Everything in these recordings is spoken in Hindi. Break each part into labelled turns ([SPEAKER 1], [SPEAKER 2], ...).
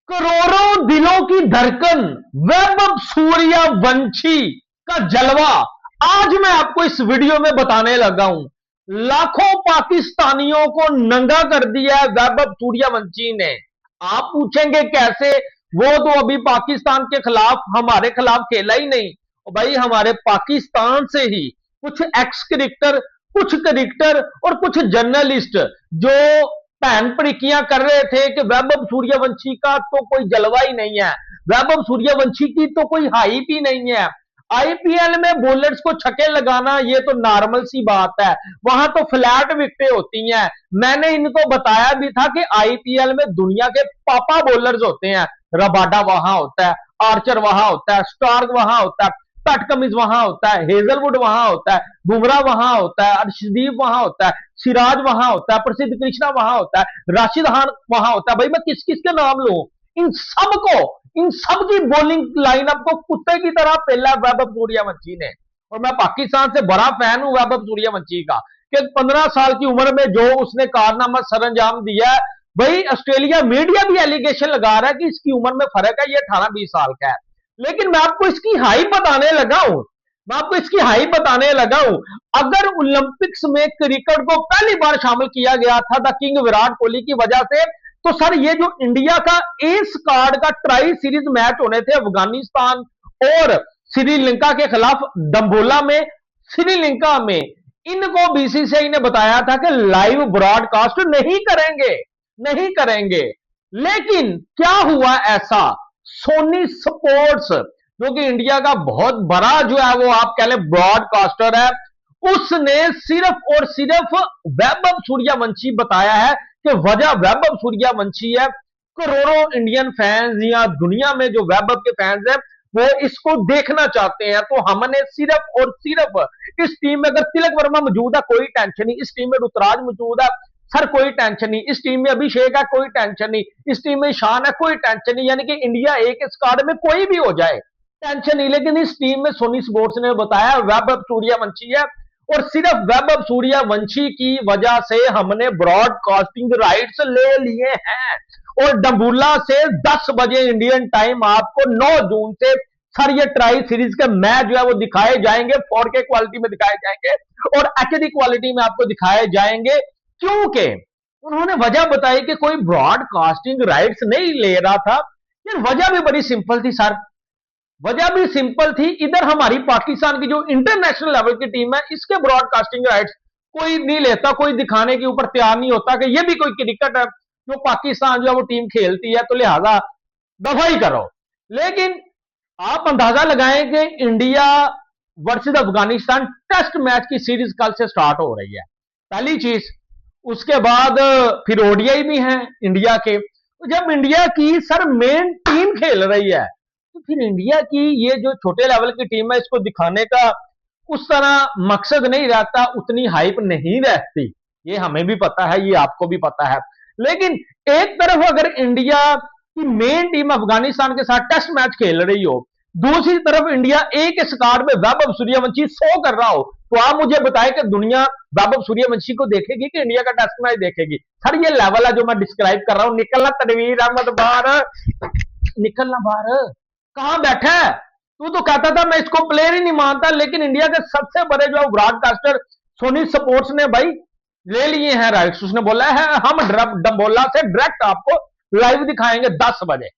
[SPEAKER 1] करोड़ों दिलों की धड़कन वैभव सूर्यवंशी का जलवा आज मैं आपको इस वीडियो में बताने लगा हूं। लाखों पाकिस्तानियों को नंगा कर दिया है वैभव सूर्यवंशी ने। आप पूछेंगे कैसे? वो तो अभी पाकिस्तान के खिलाफ हमारे खिलाफ खेला ही नहीं। और भाई हमारे पाकिस्तान से ही कुछ एक्स क्रिकेटर, कुछ क्रिकेटर और कुछ जर्नलिस्ट जो पैन परिकियां कर रहे थे कि वैभव सूर्यवंशी का तो कोई जलवा ही नहीं है, वैभव सूर्यवंशी की तो कोई हाइप ही नहीं है। आईपीएल में बॉलर्स को छक्के लगाना ये तो नॉर्मल सी बात है, वहां तो फ्लैट विकेटें होती हैं। मैंने इनको बताया भी था कि आईपीएल में दुनिया के पापा बॉलर्स होते हैं। रबाडा वहां होता है, आर्चर वहां होता है, स्टार्क वहां होता है, पैट कमिंस वहां होता है, हेजलवुड वहां होता है, बुमराह वहां होता है, अर्शदीप वहां होता है, सिराज वहां होता है, प्रसिद्ध कृष्णा वहां होता है, राशिद खान वहां होता है। भाई मैं किस किस के नाम लूं? इन सबको, इन सब की बॉलिंग लाइनअप को कुत्ते की तरह पहला वैभव सूर्यवंशी ने। और मैं पाकिस्तान से बड़ा फैन हूं वैभव सूर्यवंशी का कि 15 साल की उम्र में जो उसने कारनामा सरंजाम दिया है। भाई ऑस्ट्रेलिया मीडिया भी एलिगेशन लगा रहा है कि इसकी उम्र में फर्क है, ये 18-20 साल का है। लेकिन मैं आपको इसकी हाइप बताने लगा हूं, मैं आपको इसकी हाइप बताने लगा हूं। अगर ओलंपिक्स में क्रिकेट को पहली बार शामिल किया गया था द किंग विराट कोहली की वजह से, तो सर ये जो इंडिया का एस कार्ड का ट्राई सीरीज मैच होने थे अफगानिस्तान और श्रीलंका के खिलाफ डंबोला में, श्रीलंका में, इनको बीसीसीआई ने बताया था कि लाइव ब्रॉडकास्ट नहीं करेंगे, नहीं करेंगे। लेकिन क्या हुआ ऐसा? सोनी स्पोर्ट्स जो कि इंडिया का बहुत बड़ा जो है वो आप कह लें ब्रॉडकास्टर है, उसने सिर्फ और सिर्फ वैभव सूर्यवंशी बताया है कि वजह वैभव सूर्यवंशी है। करोड़ों इंडियन फैंस या दुनिया में जो वैभव के फैंस हैं वो इसको देखना चाहते हैं, तो हमने सिर्फ और सिर्फ इस टीम में अगर तिलक वर्मा मौजूद है कोई टेंशन नहीं, इस टीम में ऋतुराज मौजूद है सर कोई टेंशन नहीं, इस टीम में अभिषेक है कोई टेंशन नहीं, इस टीम में ईशान है कोई टेंशन नहीं, यानी कि इंडिया एक स्क्वाड में कोई भी हो जाए टेंशन नहीं। लेकिन इस टीम में सोनी स्पोर्ट्स ने बताया वैभव सूर्यवंशी है और सिर्फ वैभव सूर्यवंशी की वजह से हमने ब्रॉडकास्टिंग राइट्स ले लिए हैं। और डंबुला से 10 बजे इंडियन टाइम आपको 9 जून से सर ये ट्राई सीरीज के मैच जो है वो दिखाए जाएंगे, 4K क्वालिटी में दिखाए जाएंगे और एचडी क्वालिटी में आपको दिखाए जाएंगे। क्योंकि उन्होंने वजह बताई कि कोई ब्रॉडकास्टिंग राइट्स नहीं ले रहा था। यार वजह भी बड़ी सिंपल थी सर, वजह भी सिंपल थी। इधर हमारी पाकिस्तान की जो इंटरनेशनल लेवल की टीम है इसके ब्रॉडकास्टिंग राइट्स कोई नहीं लेता, कोई दिखाने के ऊपर तैयार नहीं होता कि ये भी कोई क्रिकेट है जो पाकिस्तान जो है वो टीम खेलती है, तो लिहाजा दफा ही करो। लेकिन आप अंदाजा लगाएं कि India versus Afghanistan test match की सीरीज कल से स्टार्ट हो रही है, पहली चीज। उसके बाद फिर ओडीआई भी है इंडिया के। तो जब इंडिया की सर मेन टीम खेल रही है तो फिर इंडिया की ये जो छोटे लेवल की टीम है इसको दिखाने का उस तरह मकसद नहीं रहता, उतनी हाइप नहीं रहती। ये हमें भी पता है, ये आपको भी पता है। लेकिन एक तरफ अगर इंडिया की मेन टीम अफगानिस्तान के साथ टेस्ट मैच खेल रही हो, दूसरी तरफ इंडिया एक स्क्वाड में वैभव सूर्यवंशी शो कर रहा हो, तो आप मुझे बताएं कि दुनिया वैभव सूर्यवंशी को देखेगी कि इंडिया का टेस्ट मैच देखेगी? सर ये लेवल है जो मैं डिस्क्राइब कर रहा हूं। निकलना तनवीर अहमद बाहर, निकलना बाहर, कहां बैठा है तू? तो कहता था मैं इसको प्लेयर ही नहीं मानता, लेकिन इंडिया के सबसे बड़े जो ब्रॉडकास्टर सोनी स्पोर्ट्स ने भाई ले लिए हैं राइट्स। उसने बोला है हम डंबोला से डायरेक्ट आपको लाइव दिखाएंगे 10 बजे।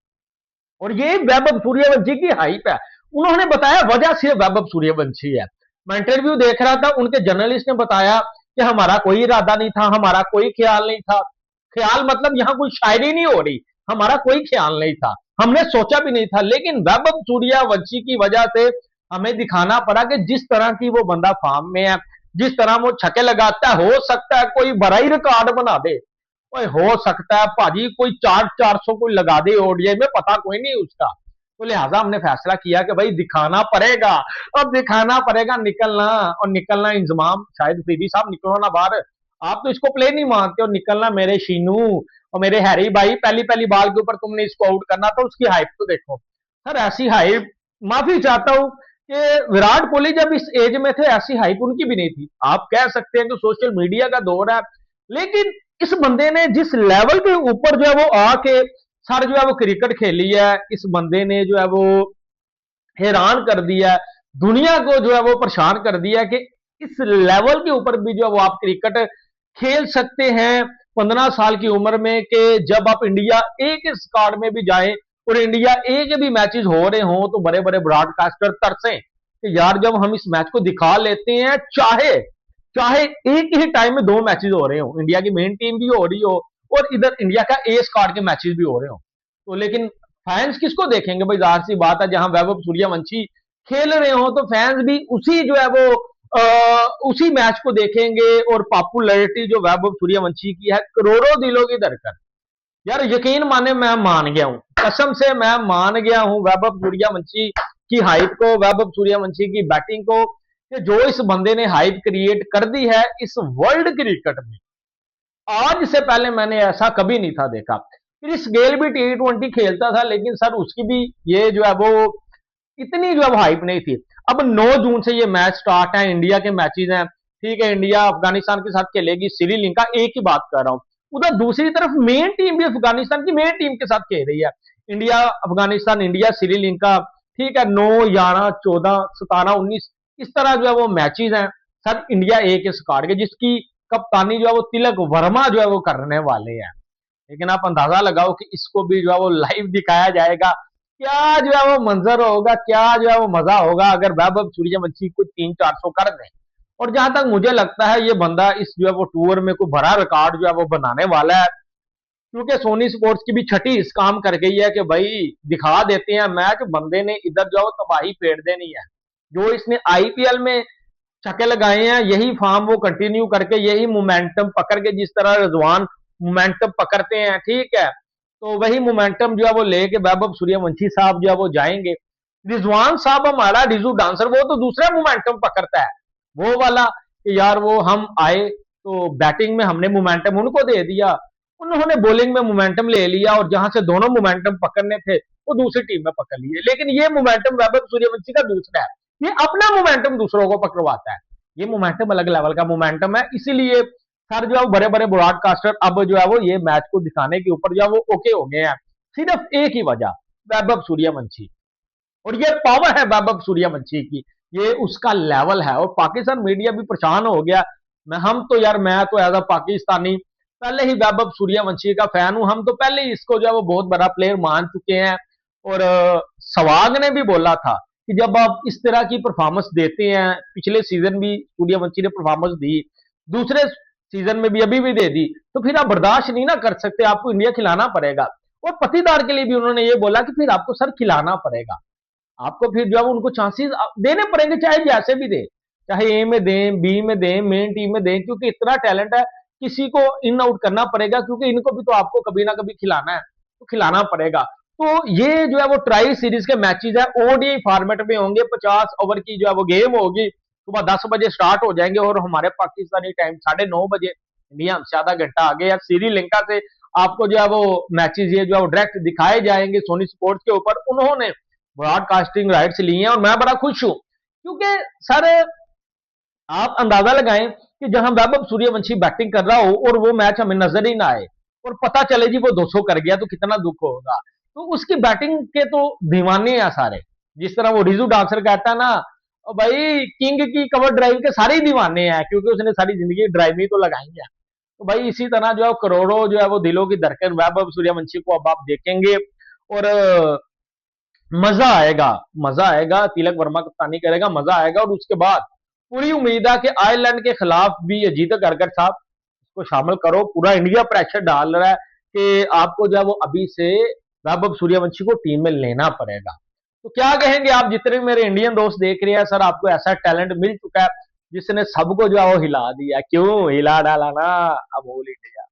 [SPEAKER 1] और ये वैभव सूर्यवंशी की हाइप है। उन्होंने बताया वजह सिर्फ वैभव सूर्यवंशी है। मैं इंटरव्यू देख रहा था, उनके जर्नलिस्ट ने बताया कि हमारा कोई इरादा नहीं था, हमारा कोई ख्याल नहीं था। ख्याल मतलब यहां कोई शायरी नहीं हो रही, हमारा कोई ख्याल नहीं था, हमने सोचा भी नहीं था। लेकिन वैभव सूर्यवंशी की वजह से हमें दिखाना पड़ा कि जिस तरह की वो बंदा फॉर्म में है, जिस तरह वो छक्के लगाता है, हो सकता है कोई बड़ा ही रिकॉर्ड बना दे। ओए हो सकता है भाजी कोई 400 कोई लगा दे ओडीआई में, पता कोई नहीं उसका। तो लिहाजा हमने फैसला किया कि भाई दिखाना पड़ेगा, अब दिखाना पड़ेगा। निकलना और निकलना इंजमाम, शायद फ्रीदी साहब निकलो ना बाहर, आप तो इसको प्ले नहीं मानते हो। निकलना मेरे शीनू और मेरे हैरी भाई, पहली पहली बॉल के ऊपर तुमने इसको आउट करना था, उसकी हाइप तो देखो सर। ऐसी हाइप, माफी चाहता हूं कि विराट कोहली जब इस एज में थे ऐसी हाइप उनकी भी नहीं थी। आप कह सकते हैं कि सोशल मीडिया का दौर है, लेकिन इस बंदे ने जिस लेवल के ऊपर जो है वो आके सर जो है वो क्रिकेट खेली है, इस बंदे ने जो है वो हैरान कर दिया है, दुनिया को जो है वो परेशान कर दिया है कि इस लेवल के ऊपर भी जो है वो आप क्रिकेट खेल सकते हैं 15 साल की उम्र में, कि जब आप इंडिया ए के स्क्वाड में भी जाएं और इंडिया ए के भी मैचेस हो रहे हों तो बड़े बड़े ब्रॉडकास्टर तरसें कि यार जब हम इस मैच को दिखा लेते हैं, चाहे चाहे एक ही टाइम में दो मैचेस हो रहे हो, इंडिया की मेन टीम भी हो रही हो और इधर इंडिया का ए स्क्वाड के मैचेस भी हो रहे हो, तो लेकिन फैंस किसको देखेंगे भाई? जाहिर सी बात है, जहां वैभव सूर्यवंशी खेल रहे हो तो फैंस भी उसी जो है वो उसी मैच को देखेंगे। और पॉपुलैरिटी जो वैभव सूर्यवंशी की है, करोड़ों दिलों की धड़कन, यार यकीन माने मैं मान गया हूं, कसम से मैं मान गया हूं वैभव सूर्यवंशी की हाइप को, वैभव सूर्यवंशी की बैटिंग को, कि जो इस बंदे ने हाइप क्रिएट कर दी है इस वर्ल्ड क्रिकेट में, आज से पहले मैंने ऐसा कभी नहीं था देखा। क्रिस गेल भी T20 खेलता था, लेकिन सर उसकी भी ये जो है वो इतनी जो है वो हाइप नहीं थी। अब 9 जून से ये मैच स्टार्ट है, इंडिया के मैचेस हैं, ठीक है, इंडिया अफगानिस्तान के साथ खेलेगी, श्रीलंका एक ही बात कर रहा हूं। उधर दूसरी तरफ मेन टीम भी अफगानिस्तान की मेन टीम के साथ खेल रही है, इंडिया अफगानिस्तान, इंडिया श्रीलंका, ठीक है, 9 11 14 17 19 इस तरह जो है वो मैचेस हैं सर, इंडिया ए के स्क्वाड के, जिसकी कप्तानी जो है वो तिलक वर्मा जो है वो करने वाले हैं। लेकिन आप अंदाजा लगाओ कि इसको भी जो है वो लाइव दिखाया जाएगा, क्या जो है वो मंजर होगा, क्या जो है वो मजा होगा अगर वैभव सूर्यवंशी को 300-400 कर दें। और जहां तक मुझे लगता है ये बंदा इस जो है वो टूर में कोई बड़ा रिकॉर्ड जो है वो बनाने वाला है, क्योंकि सोनी स्पोर्ट्स की भी छठी इस काम कर गई है कि भाई दिखा देते हैं मैच, बंदे ने इधर जाओ तबाही फेर देनी है। जो इसने आईपीएल में छक्के लगाए हैं, यही फॉर्म वो कंटिन्यू करके, यही मोमेंटम पकड़ के, जिस तरह रिजवान मोमेंटम पकड़ते हैं, ठीक है, तो वही मोमेंटम जो है वो लेके वैभव सूर्यवंशी साहब जो है वो जाएंगे। रिजवान साहब हमारा डिजू डांसर, वो तो दूसरा मोमेंटम पकड़ता है, वो वाला कि यार वो हम आए तो बैटिंग में हमने मोमेंटम उनको दे दिया, उन्होंने बॉलिंग में मोमेंटम ले लिया और जहां से दोनों मोमेंटम पकड़ने थे वो दूसरी टीम में पकड़ लिए। लेकिन ये मोमेंटम वैभव सूर्यवंशी का दूसरा है, ये अपना मोमेंटम दूसरों को पकड़वाता है, ये मोमेंटम अलग लेवल का मोमेंटम है। इसीलिए सर जो है बड़े बड़े ब्रॉडकास्टर अब जो है वो ये मैच को दिखाने के ऊपर जो है वो ओके हो गए हैं, सिर्फ एक ही वजह, वैभव सूर्यवंशी। और ये पावर है वैभव सूर्यवंशी की, ये उसका लेवल है। और पाकिस्तान मीडिया भी परेशान हो गया। हम तो यार, मैं तो एज अ पाकिस्तानी पहले ही वैभव सूर्यवंशी का फैन हूं, हम तो पहले ही इसको जो है वो बहुत बड़ा प्लेयर मान चुके हैं। और सहवाग ने भी बोला था कि जब आप इस तरह की परफॉर्मेंस देते हैं, पिछले सीजन भी सूर्यवंशी ने परफॉर्मेंस दी, दूसरे सीजन में भी अभी भी दे दी, तो फिर आप बर्दाश्त नहीं ना कर सकते, आपको इंडिया खिलाना पड़ेगा। और पतीदार के लिए भी उन्होंने ये बोला कि फिर आपको सर खिलाना पड़ेगा, आपको फिर जो है उनको चांसेस देने पड़ेंगे, चाहे जैसे भी दे, चाहे ए में दें, बी में दें, मेन टीम में दें, क्योंकि इतना टैलेंट है, किसी को इन आउट करना पड़ेगा, क्योंकि इनको भी तो आपको कभी ना कभी खिलाना है, तो खिलाना पड़ेगा। तो ये जो है वो ट्राई सीरीज के मैचेस है, ओडीआई फॉर्मेट में होंगे, 50 ओवर की जो है वो गेम होगी, सुबह 10 बजे स्टार्ट हो जाएंगे और हमारे पाकिस्तानी टाइम 9:30 बजे, इंडिया हमसे आधा घंटा आगे है। श्रीलंका से आपको जो है वो मैचेस ये जो है वो डायरेक्ट दिखाए जाएंगे सोनी स्पोर्ट्स के ऊपर, उन्होंने ब्रॉडकास्टिंग राइट्स ली हैं और मैं बड़ा खुश हूं, क्योंकि सर आप अंदाजा लगाएं कि जहां वैभव सूर्यवंशी बैटिंग कर रहा हो और वो मैच हमें नजर ही ना आए और पता चले जी वो 200 कर गया, तो कितना दुख होगा। तो उसकी बैटिंग के तो दीवाने हैं सारे, जिस तरह वो रिजू डांसर कहता है ना, और भाई किंग की कवर ड्राइव के सारे ही दीवाने हैं, क्योंकि उसने सारी जिंदगी ड्राइव ही तो लगाई है। तो भाई इसी तरह जो है करोड़ों जो है वो दिलों की धड़कन वैभव सूर्यवंशी को अब आप देखेंगे। और मजा आएगा, मजा आएगा, तिलक वर्मा कप्तानी करेगा, मजा आएगा। और उसके बाद पूरी उम्मीद है कि आयरलैंड के खिलाफ भी अजीत करकर साहब इसको शामिल करो, पूरा इंडिया प्रेशर डाल रहा है कि आपको जो है वो अभी से वैभव सूर्यवंशी को टीम में लेना पड़ेगा। तो क्या कहेंगे आप, जितने मेरे इंडियन दोस्त देख रहे हैं, सर आपको ऐसा टैलेंट मिल चुका है जिसने सबको जो है वो हिला दिया, क्यों हिला डाला ना, अब ऑल इंडिया।